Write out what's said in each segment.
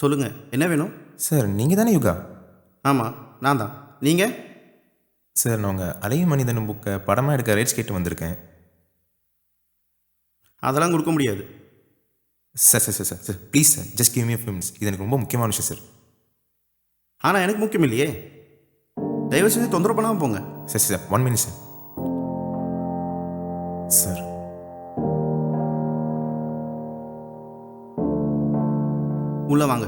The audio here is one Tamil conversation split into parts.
சொல்லுங்கள், என்ன வேணும்? சார் நீங்கள் தானே யுகா? ஆமாம், நான் தான். நீங்கள்? சார் நான் உங்கள் அலையும் மனிதனும் புக்கை படமாக எடுக்க ரைட்ஸ் கேட்டு வந்திருக்கேன். அதெல்லாம் கொடுக்க முடியாது. Sir sir sir sir sir please sir, just give me a few minutes. இது எனக்கு ரொம்ப முக்கியமான விஷயம் சார். ஆனால் எனக்கு முக்கியம் இல்லையே. தயவு செஞ்சு தொந்தரவு பண்ணாமல் போங்க. Sir sir 1 minute sir. Sir உள்ளே வாங்க.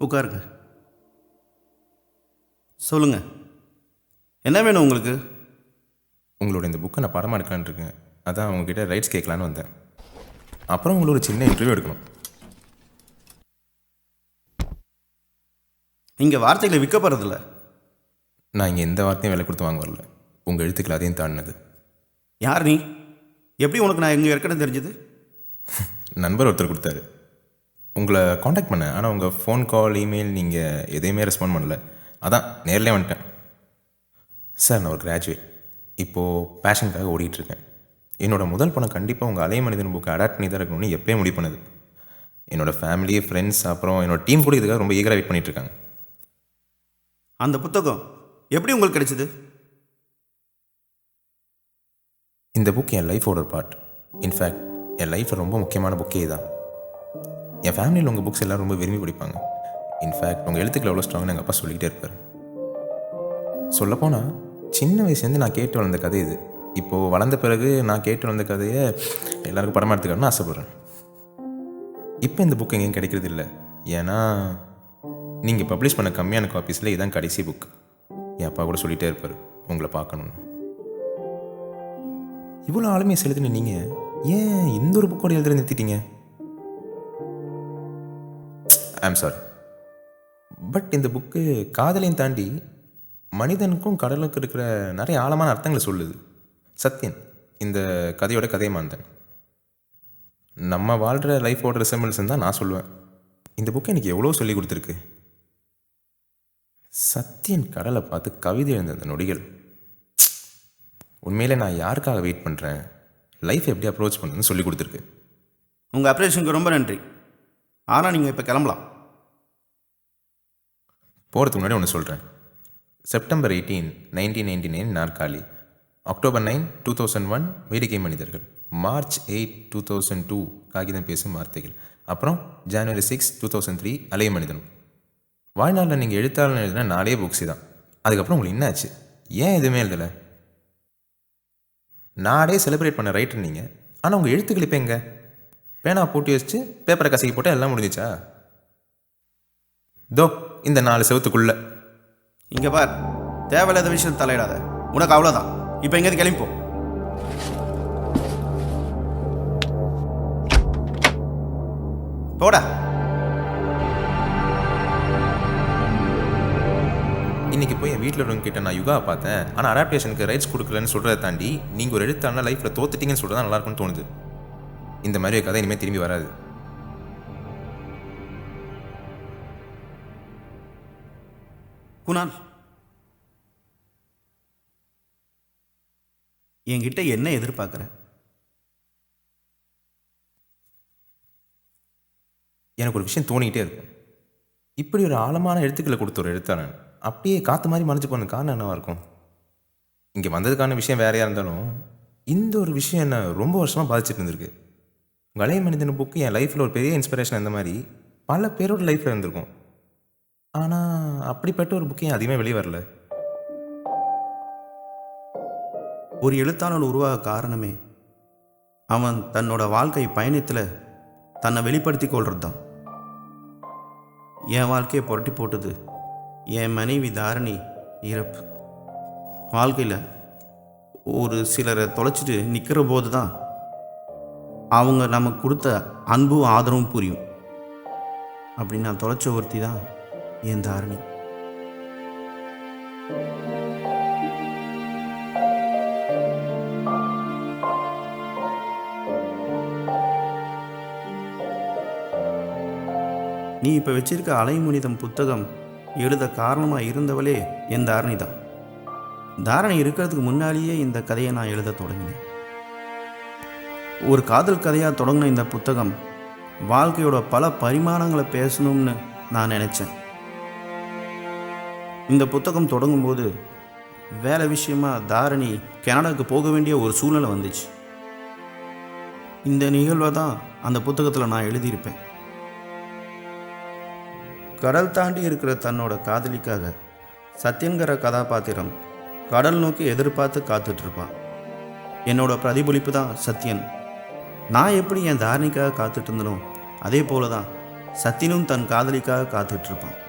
உட்காருங்க. சொல்லுங்கள், என்ன வேணும் உங்களுக்கு? உங்களோட இந்த புக்கை நான் படமாக எடுக்கலான்னு இருக்கேன். அதான் உங்ககிட்ட ரைட்ஸ் கேட்கலான்னு வந்தேன். அப்புறம் உங்களோட சின்ன இன்டர்வியூ எடுக்கணும். இங்கே வார்த்தைகளை விற்க போகிறதில்ல. நான் இங்கே எந்த வார்த்தையும் விலை கொடுத்து வாங்க வரல. உங்கள் எழுத்துக்கள் அதையும் தாண்டினது. யார் நீ? எப்படி உனக்கு நான் எங்கே இருக்கணும் தெரிஞ்சது? நண்பர் ஒருத்தர் கொடுத்தாரு. உங்களை காண்டாக்ட் பண்ணேன், ஆனால் உங்கள் ஃபோன் கால் இமெயில் நீங்கள் எதையுமே ரெஸ்பாண்ட் பண்ணல. அதான் நேரிலே வந்துட்டேன். சார் நான் ஒரு கிராஜுவேட். இப்போது பேஷனுக்காக ஓடிட்டுருக்கேன். என்னோடய முதல் படம் கண்டிப்பாக உங்கள் அலைய மனிதன் புக்கை அடாப்ட் பண்ணி தான் இருக்கணும்னு எப்போயே முடிவு பண்ணுது. என்னோடய ஃபேமிலி, ஃப்ரெண்ட்ஸ், அப்புறம் என்னோடய டீம் கூட இதுக்காக ரொம்ப ஈகராக வெயிட் பண்ணிகிட்ருக்காங்க. அந்த புத்தகம் எப்படி உங்களுக்கு கிடைச்சிது? இந்த புக் என் லைஃபோட ஒரு பார்ட். இன்ஃபேக்ட் என் லைஃப்பில் ரொம்ப முக்கியமான புக்கே தான். என் ஃபேமிலியில் உங்கள் புக்ஸ் எல்லாம் ரொம்ப விரும்பி படிப்பாங்க. இன்ஃபேக்ட் உங்கள் எழுத்துக்கள் எவ்வளோ ஸ்ட்ராங்னு எங்கள் அப்பா சொல்லிக்கிட்டே இருப்பார். சொல்லப்போனால் சின்ன வயசுலேருந்து நான் கேட்டு வளர்ந்த கதை இது. இப்போது வளர்ந்த பிறகு நான் கேட்டு வளர்ந்த கதையை எல்லாருக்கும் படமாக எடுத்துக்கணும்னு ஆசைப்பட்றேன். இப்போ இந்த புக் எங்கேயும் கிடைக்கிறது இல்லை. ஏன்னா நீங்கள் பப்ளிஷ் பண்ண கம்மியான காப்பீஸில் இதுதான் கடைசி புக். என் அப்பா கூட சொல்லிகிட்டே இருப்பார் உங்களை பார்க்கணுன்னு. இவ்வளோ ஆளுமையை செலுத்தின நீங்கள் ஏன் இந்த ஒரு புக்கோட எழுதுறது நிறுத்திட்டீங்க? ஐம் சாரி, பட் இந்த புக்கு காதலையும் தாண்டி மனிதனுக்கும் கடலுக்கும் இருக்கிற நிறைய ஆழமான அர்த்தங்களை சொல்லுது. சத்யன் இந்த கதையோட கதையை மாந்தன் நம்ம வாழ்கிற லைஃபோட ரிசம்பிள்ஸ் தான் நான் சொல்லுவேன். இந்த புக்கு எனக்கு எவ்வளோ சொல்லி கொடுத்துருக்கு. சத்யன் கடலை பார்த்து கவிதை எழுந்த அந்த நொடிகள், உண்மையிலே நான் யாருக்காக வெயிட் பண்ணுறேன், லைஃப் எப்படி அப்ரோச் பண்ணுறதுன்னு சொல்லி கொடுத்துருக்கு. உங்கள் அப்ரேஷனுக்கு ரொம்ப நன்றி. ஆனால் நீங்கள் இப்போ கிளம்பலாம். போகிறதுக்கு முன்னாடி ஒன்று சொல்கிறேன். செப்டம்பர் 18 1999 நாற்காலி, அக்டோபர் 9 2001 வேடிக்கை மனிதர்கள், மார்ச் 8 2002 காகிதம் பேசும் வார்த்தைகள், அப்புறம் ஜனவரி 6 2003 அலைய மனிதனும். வாழ்நாளில் நீங்கள் எழுத்தாளர் எழுதின 4 புக்ஸு தான். அதுக்கப்புறம் உங்களுக்கு என்ன ஆச்சு? ஏன் எதுவுமே எழுதலை? நாடே செலிப்ரேட் பண்ண ரைட்டர் நீங்கள், ஆனால் உங்கள் எழுத்துக்கள் இப்போ எங்க? பேனா போட்டி வச்சு பேப்பரை கசக்கி போட்டால் எல்லாம் முடிஞ்சிச்சா? தோ இந்த 4 செவத்துக்குள்ள. இங்கே பார், தேவையில்லாத விஷயம் தலையிடாத. உனக்கு அவ்வளோதான். இப்போ எங்கேயாவது கிளம்பிப்போ. போடா. இன்றைக்கி போய் என் வீட்டில் இருக்கவங்க நான் யுகாவை பார்த்தேன், ஆனால் அடாப்டேஷனுக்கு ரைட்ஸ் கொடுக்கலன்னு சொல்கிறத தாண்டி நீங்கள் ஒரு எழுத்தாளர் லைஃப்பில் தோத்துட்டீங்கன்னு சொல்கிறது தான் நல்லாயிருக்குன்னு தோணுது. இந்த மாதிரி ஒரு கதை இனிமேல் திரும்பி வராது. குணால், என்கிட்ட என்ன எதிர்பார்க்குற? எனக்கு ஒரு விஷயம் தோணிக்கிட்டே இருக்கும். இப்படி ஒரு ஆழமான எழுத்துக்களை கொடுத்த ஒரு எழுத்தாளன் அப்படியே காற்று மாதிரி மறைஞ்சு போன காரணம் என்னவாக இருக்கும்? இங்கே வந்ததுக்கான விஷயம் வேறையாக இருந்தாலும் இந்த ஒரு விஷயம் என்னை ரொம்ப வருஷமாக பாதிச்சுட்டு இருந்திருக்கு. வளைய மனிதன் புக்கு என் லைஃப்பில் ஒரு பெரிய இன்ஸ்பிரேஷன் இருந்த மாதிரி பல பேரோட லைஃப்பில் இருந்திருக்கும். ஆனால் அப்படிப்பட்ட ஒரு புக்கு ஏன் அதிகமாக வெளியே வரல? ஒரு எழுத்தாளர் உருவாக காரணமே அவன் தன்னோட வாழ்க்கை பயணத்தில் தன்னை வெளிப்படுத்தி கொள்வது தான். என் வாழ்க்கையை புரட்டி போட்டது என் மனைவி தாரணி இறப்பு. வாழ்க்கையில் ஒரு சிலரை தொலைச்சிட்டு நிற்கிற போது தான் அவங்க நமக்கு கொடுத்த அன்பும் ஆதரவும் புரியும். அப்படி நான் தொலைச்ச ஒருத்தி தான் என் தாரணி. நீ இப்போ வச்சிருக்க அலைமுனிதம் புத்தகம் எழுத காரணமாக இருந்தவளே என் தாரணி தான். தாரணி இருக்கிறதுக்கு முன்னாலேயே இந்த கதையை நான் எழுத தொடங்கினேன். ஒரு காதல் கதையாக தொடங்கின இந்த புத்தகம் வாழ்க்கையோட பல பரிமாணங்களை பேசணும்னு நான் நினச்சேன். இந்த புத்தகம் தொடங்கும்போது வேலை விஷயமா தாரணி கனடாவுக்கு போக வேண்டிய ஒரு சூழ்நிலை வந்துச்சு. இந்த நிகழ்வை தான் அந்த புத்தகத்தில் நான் எழுதியிருப்பேன். கடல் தாண்டி இருக்கிற தன்னோட காதலிக்காக சத்யன்கிற கதாபாத்திரம் கடல் நோக்கி எதிர்பார்த்து காத்துட்ருப்பான். என்னோட பிரதிபலிப்பு தான் சத்யன். நான் எப்படி என் தாரணிக்காக காத்துட்டு இருந்தனோ அதே போல தான் சத்யனும் தன் காதலிக்காக காத்துட்ருப்பான்.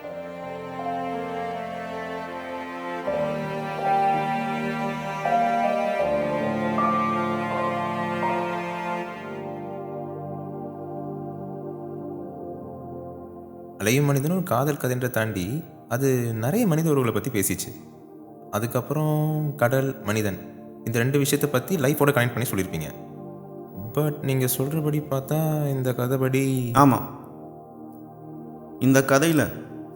அலையும் மனிதனும் ஒரு காதல் கதைன்ற தாண்டி அது நிறைய மனித உறவுகளை பற்றி பேசிச்சு. அதுக்கப்புறம் கடல், மனிதன், இந்த 2 விஷயத்தை பற்றி லைஃபோட கனெக்ட் பண்ணி சொல்லியிருப்பீங்க. பட் நீங்கள் சொல்கிறபடி பார்த்தா இந்த கதைப்படி ஆமாம், இந்த கதையில்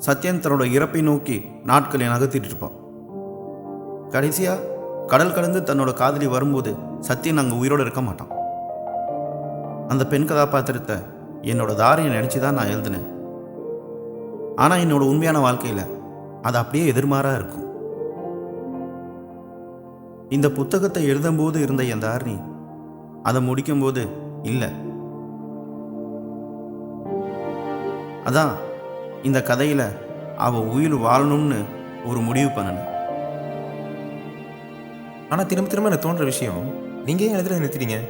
சத்யன் தன்னோட இறப்பை நோக்கி நாட்களை நகர்த்திட்டு இருப்பான். கடைசியாக கடல் கடந்து தன்னோட காதலி வரும்போது சத்யன் அங்கே உயிரோடு இருக்க மாட்டான். அந்த பெண் கதாபாத்திரத்தை என்னோட தாரியை நினச்சி தான் நான் எழுதினேன். ஆனால் என்னோட உண்மையான வாழ்க்கையில் அது அப்படியே எதிர்மாறாக இருக்கும். இந்த புத்தகத்தை எழுதும்போது இருந்த என் தாரணி அதை முடிக்கும்போது இல்லை. அதான் இந்த கதையில் அவள் உயிர் வாழணும்னு ஒரு முடிவு பண்ணினேன். ஆனால் திரும்ப திரும்ப எனக்கு தோன்ற விஷயம், நீங்கள் ஏன் எழுதுறதை நிறுத்திட்டீங்க?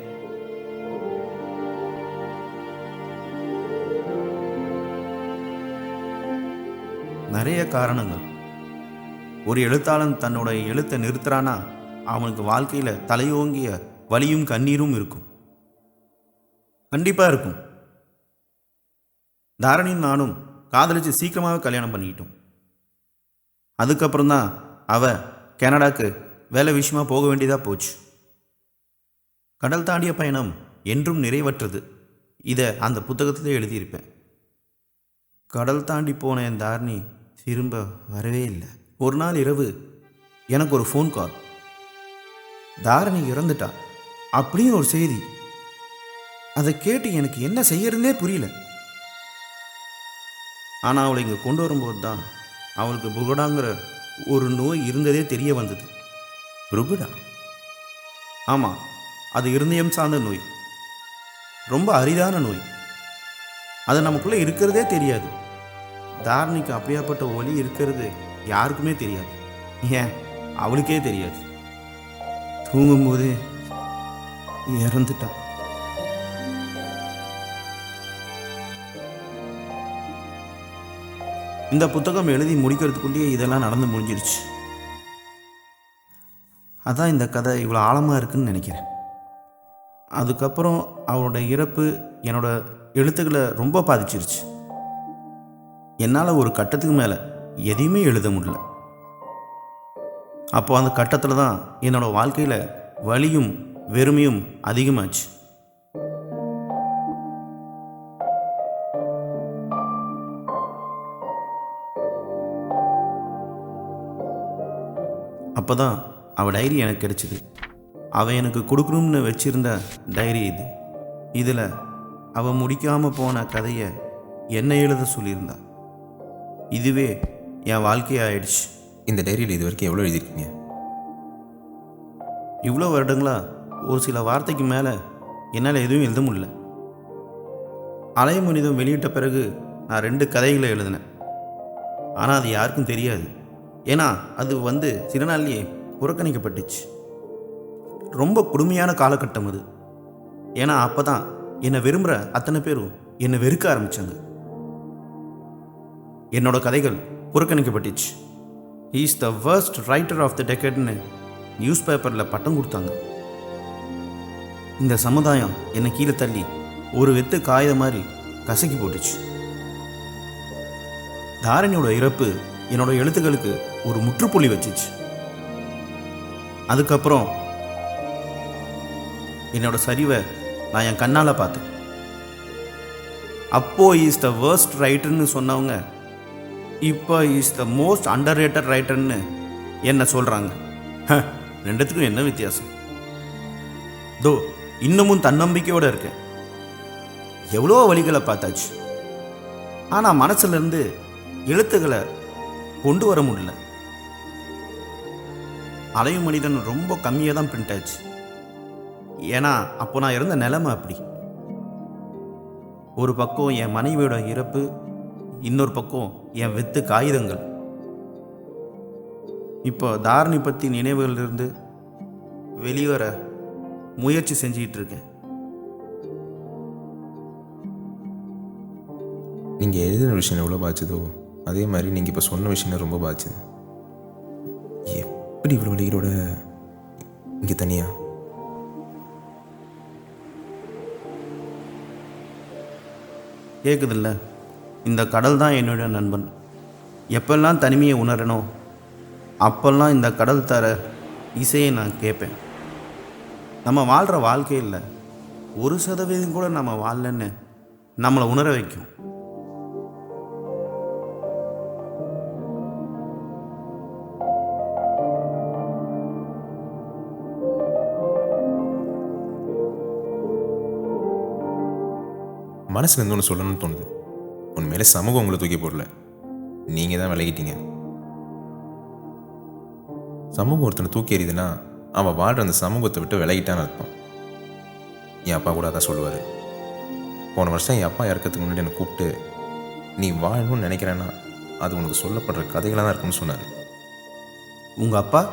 நிறைய காரணங்கள். ஒரு எழுத்தாளன் தன்னோட எழுத்தை நிறுத்துறானா அவனுக்கு வாழ்க்கையில் தலையோங்கிய வலியும் கண்ணீரும் இருக்கும். கண்டிப்பாக இருக்கும். தாரணியும் நானும் காதலிச்சு சீக்கிரமாகவே கல்யாணம் பண்ணிக்கிட்டோம். அதுக்கப்புறம் தான் அவள் கனடாக்கு வேலை விஷயமா போக வேண்டியதாக போச்சு. கடல் தாண்டிய பயணம் என்றும் நிறைவற்றது. இதை அந்த புத்தகத்திலே எழுதியிருப்பேன். கடல் தாண்டி போன என் தாரணி திரும்ப வரவே இல்லை. ஒரு நாள் இரவு எனக்கு ஒரு ஃபோன் கால். தாரணி இறந்துட்டா அப்படின்னு ஒரு செய்தி. அதை கேட்டு எனக்கு என்ன செய்யறதுனே புரியல. ஆனால் அவளை இங்கே கொண்டு வரும்போது தான் அவளுக்கு புகடாங்கிற ஒரு நோய் இருந்ததே தெரிய வந்தது. ருகுடா? ஆமாம், அது இருதயம் சார்ந்த நோய். ரொம்ப அரிதான நோய். அது நமக்குள்ளே இருக்கிறதே தெரியாது. தாரணிக்கு அப்படியாப்பட்ட ஒலி இருக்கிறது யாருக்குமே தெரியாது. ஏன், அவளுக்கே தெரியாது. தூங்கும்போதே இறந்துட்டான். இந்த புத்தகம் எழுதி முடிக்கிறதுக்குள்ளேயே இதெல்லாம் நடந்து முடிஞ்சிருச்சு. அதான் இந்த கதை இவ்வளோ ஆழமாக இருக்குன்னு நினைக்கிறேன். அதுக்கப்புறம் அவரோட இறப்பு என்னோட எழுத்துக்களை ரொம்ப பாதிச்சிருச்சு. என்னால் ஒரு கட்டத்துக்கு மேலே எதையுமே எழுத முடியல. அப்போ அந்த கட்டத்தில் தான் என்னோடய வாழ்க்கையில் வலியும் வெறுமையும் அதிகமாச்சு. அப்போ தான் அவள் டைரி எனக்கு கிடைச்சிது. அவள் எனக்கு கொடுக்கணும்னு வச்சிருந்த டைரி இது. இதில் அவள் முடிக்காமல் போன கதையை என்ன எழுத சொல்லியிருந்தா. இதுவே என் வாழ்க்கையாயிடுச்சு. இந்த டைரியில் இது வரைக்கும் எவ்வளோ எழுதியிருக்கீங்க? இவ்வளோ வருடங்களாக ஒரு சில வார்த்தைக்கு மேலே என்னால் எதுவும் எழுத முடியல. அலைமனிதம் வெளியிட்ட பிறகு நான் 2 கதைகளை எழுதினேன். ஆனால் அது யாருக்கும் தெரியாது. ஏன்னா அது சில நாள்லேயே புறக்கணிக்கப்பட்டுச்சு. ரொம்ப கொடுமையான காலகட்டம் அது. ஏன்னா அப்போ தான் என்னை விரும்புகிற அத்தனை பேரும் என்னை வெறுக்க ஆரம்பித்தாங்க. என்னோட கதைகள் புறக்கணிக்கப்பட்டுச்சு. Is the worst writer of the டெக்கட்னு நியூஸ் பேப்பரில் பட்டம் கொடுத்தாங்க. இந்த சமுதாயம் என்னை கீழே தள்ளி ஒரு வெத்து காகித மாதிரி கசக்கி போட்டுச்சு. தாரணியோட இறப்பு என்னோட எழுத்துக்களுக்கு ஒரு முற்றுப்புள்ளி வச்சிச்சு. அதுக்கப்புறம் என்னோட சரிவை நான் என் கண்ணால் பார்த்தேன். அப்போ இஸ் த worst ரைட்டர்னு சொன்னவங்க இப்போ is the most underrated ரைட்டர்னு என்ன சொல்கிறாங்க. ரெண்டுத்துக்கும் என்ன வித்தியாசம்? தோ இன்னமும் தன்னம்பிக்கையோடு இருக்கேன். எவ்வளோ வழிகளை பார்த்தாச்சு. ஆனால் மனசுலேருந்து எழுத்துக்களை கொண்டு வர முடியல. அலையும் மனிதன் ரொம்ப கம்மியாக தான் பிரிண்ட் ஆச்சு. ஏன்னா அப்போ நான் இருந்த நிலைமை அப்படி. ஒரு பக்கம் என் மனைவியோட இறப்பு, இன்னொரு பக்கம் என் வெத்து காகிதங்கள். இப்போ தாரணி பற்றி நினைவுகளிலிருந்து வெளிவர முயற்சி செஞ்சிகிட்டு இருக்கேன். நீங்கள் எழுதின விஷயம் எவ்வளோ பாய்ச்சதோ அதே மாதிரி நீங்கள் இப்போ சொன்ன விஷயம் ரொம்ப பாய்ச்சது. எப்படி இவ்வளோ வழிகளோட இங்கே தனியாக? கேட்குதில்ல, இந்த கடல் தான் என்னுடைய நண்பன். எப்பெல்லாம் தனிமையை உணரனோ அப்பெல்லாம் இந்த கடல் தர இசையை நான் கேட்பேன். நம்ம வாழ்கிற வாழ்க்கையில் 1% கூட நம்ம வாழலன்னு நம்மளை உணர வைக்கும். மனசில் இருந்து ஒன்று சொல்லணும்னு தோணுது. உண்மையிலே சமூகம் உங்களை தூக்கி போடல, நீங்கள் தான் விலகிட்டீங்க. சமூகம் ஒருத்தனை தூக்கி எறியுதுன்னா அவன் வாழ்கிற அந்த சமூகத்தை விட்டு விலகிட்டான்னு அர்த்தம். என் அப்பா கூட அதான் சொல்லுவார். போன வருஷம் என் அப்பா இறக்கிறதுக்கு முன்னாடி என்னை கூப்பிட்டு, நீ வாழணும்னு நினைக்கிறேன்னா அது உனக்கு சொல்லப்படுற கதைகளாக தான் இருக்குன்னு சொன்னார். உங்கள் அப்பா?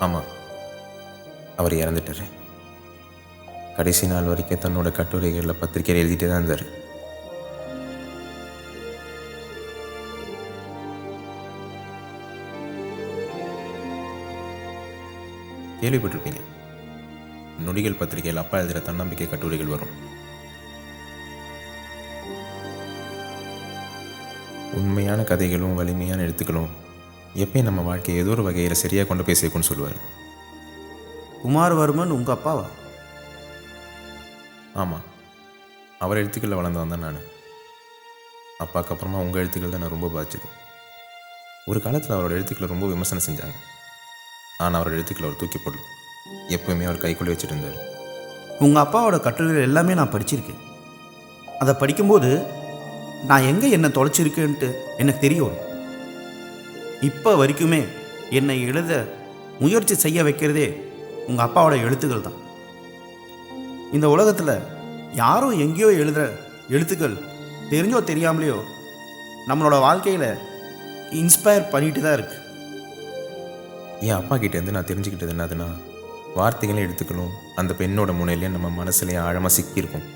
ஆமாம், அவர் இறந்துட்டார். கடைசி நாள் வரைக்கும் தன்னோட கட்டுரைகளில் பத்திரிக்கையில் எழுதிட்டே தான் இருந்தார். கேள்விப்பட்டிருப்பீங்க, நொடிகள் பத்திரிகையில் அப்பா எழுதுகிற தன்னம்பிக்கை கட்டுரைகள் வரும். உண்மையான கதைகளும் வலிமையான எழுத்துக்களும் எப்பயும் நம்ம வாழ்க்கையை ஏதோ ஒரு வகையில் சரியாக கொண்டு போய் சேர்க்கும்னு சொல்லுவார். குமாரவர்மன் உங்கள் அப்பாவா? ஆமாம், அவர் எழுத்துக்களில் வளர்ந்தவன் தான் நான். அப்பாவுக்கு அப்புறமா உங்கள் எழுத்துக்கள் தான் நான் ரொம்ப பாதிச்சது. ஒரு காலத்தில் அவரோட எழுத்துக்களை ரொம்ப விமர்சனம் செஞ்சாங்க. ஆனால் அவரோட எழுத்துக்களை அவர் தூக்கி போடல, எப்போவுமே அவர் கைக்குள்ளே வச்சுட்டு இருந்தார். உங்கள் அப்பாவோட கட்டுரைகள் எல்லாமே நான் படிச்சிருக்கேன். அதை படிக்கும்போது நான் எங்கே என்ன தொலைச்சிருக்கேன்ட்டு எனக்கு தெரிய வரும். இப்போ வரைக்குமே என்னை எழுத முயற்சி செய்ய வைக்கிறதே உங்கள் அப்பாவோட எழுத்துக்கள் தான். இந்த உலகத்தில் யாரோ எங்கேயோ எழுதுகிற எழுத்துக்கள் தெரிஞ்சோ தெரியாமலையோ நம்மளோட வாழ்க்கையில் இன்ஸ்பயர் பண்ணிட்டு தான் இருக்கு. என் அப்பா கிட்டேருந்து நான் தெரிஞ்சுக்கிட்டது என்னதுன்னா, வார்த்தைகளையும் எழுத்துக்களும் அந்த பெண்ணோட முனையிலையும் நம்ம மனசுலையும் ஆழமாக சிக்கியிருக்கும்.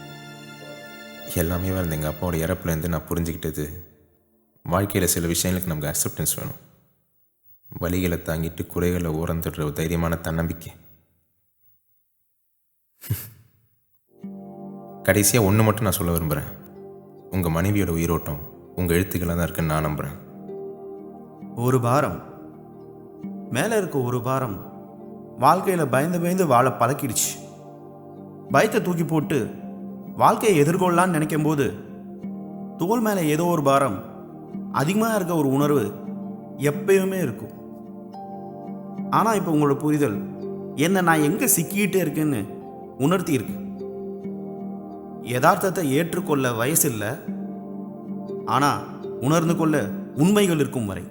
எல்லாமே வந்து எங்கள் அப்பாவோட இறப்புலேருந்து நான் புரிஞ்சுக்கிட்டது, வாழ்க்கையில் சில விஷயங்களுக்கு நமக்கு அக்செப்டன்ஸ் வேணும். வலிகளை தாங்கிட்டு குறைகளை ஓரந்துடுற ஒரு தைரியமான தன்னம்பிக்கை. கடைசியாக ஒன்று மட்டும் நான் சொல்ல விரும்புகிறேன். உங்கள் மனைவியோட உயிரோட்டம் உங்கள் எழுத்துக்களாக தான் இருக்குன்னு நான் நம்புகிறேன். ஒரு பாரம் மேலே இருக்க ஒரு பாரம் வாழ்க்கையில் பயந்து பயந்து வாழ பழக்கிடுச்சு. பயத்தை தூக்கி போட்டு வாழ்க்கையை எதிர்கொள்ளலான்னு நினைக்கும் போது தோல் மேலே ஏதோ ஒரு பாரம் அதிகமாக இருக்க ஒரு உணர்வு எப்பயுமே இருக்கும். ஆனால் இப்போ உங்களோட புரிதல் என்ன நான் எங்கே சிக்கிக்கிட்டே இருக்குன்னு உணர்த்தி இருக்கு. யதார்த்தத்தை ஏற்றுக்கொள்ள வயசில்லை, ஆனால் உணர்ந்து கொள்ள உண்மைகள் இருக்கும் வரை.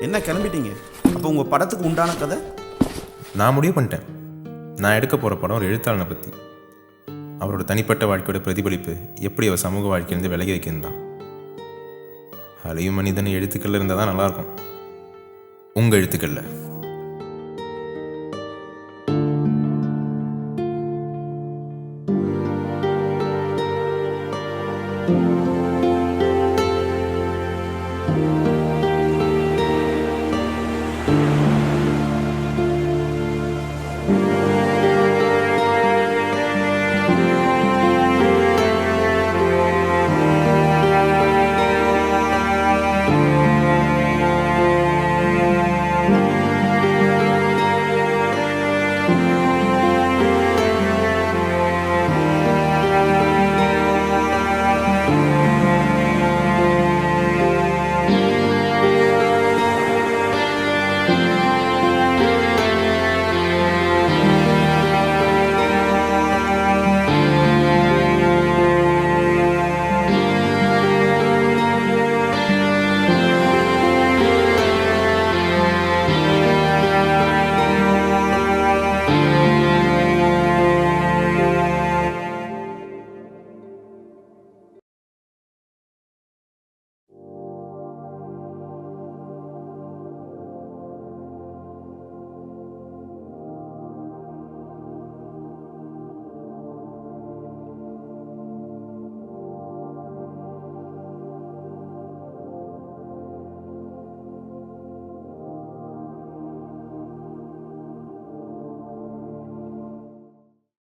என்ன கிளம்பிட்டீங்க? அப்போ உங்கள் படத்துக்கு உண்டான கதை நான் முடிவு பண்ணிட்டேன். நான் எடுக்க போகிற படம் ஒரு எழுத்தாளனை பற்றி. அவரோட தனிப்பட்ட வாழ்க்கையோட பிரதிபலிப்பு எப்படி அவர் சமூக வாழ்க்கையிலேருந்து விலகி வைக்கிறது தான். அழியும் மனிதன் எழுத்துக்களில் இருந்தால் தான் நல்லாயிருக்கும். உங்கள் எழுத்துக்களில்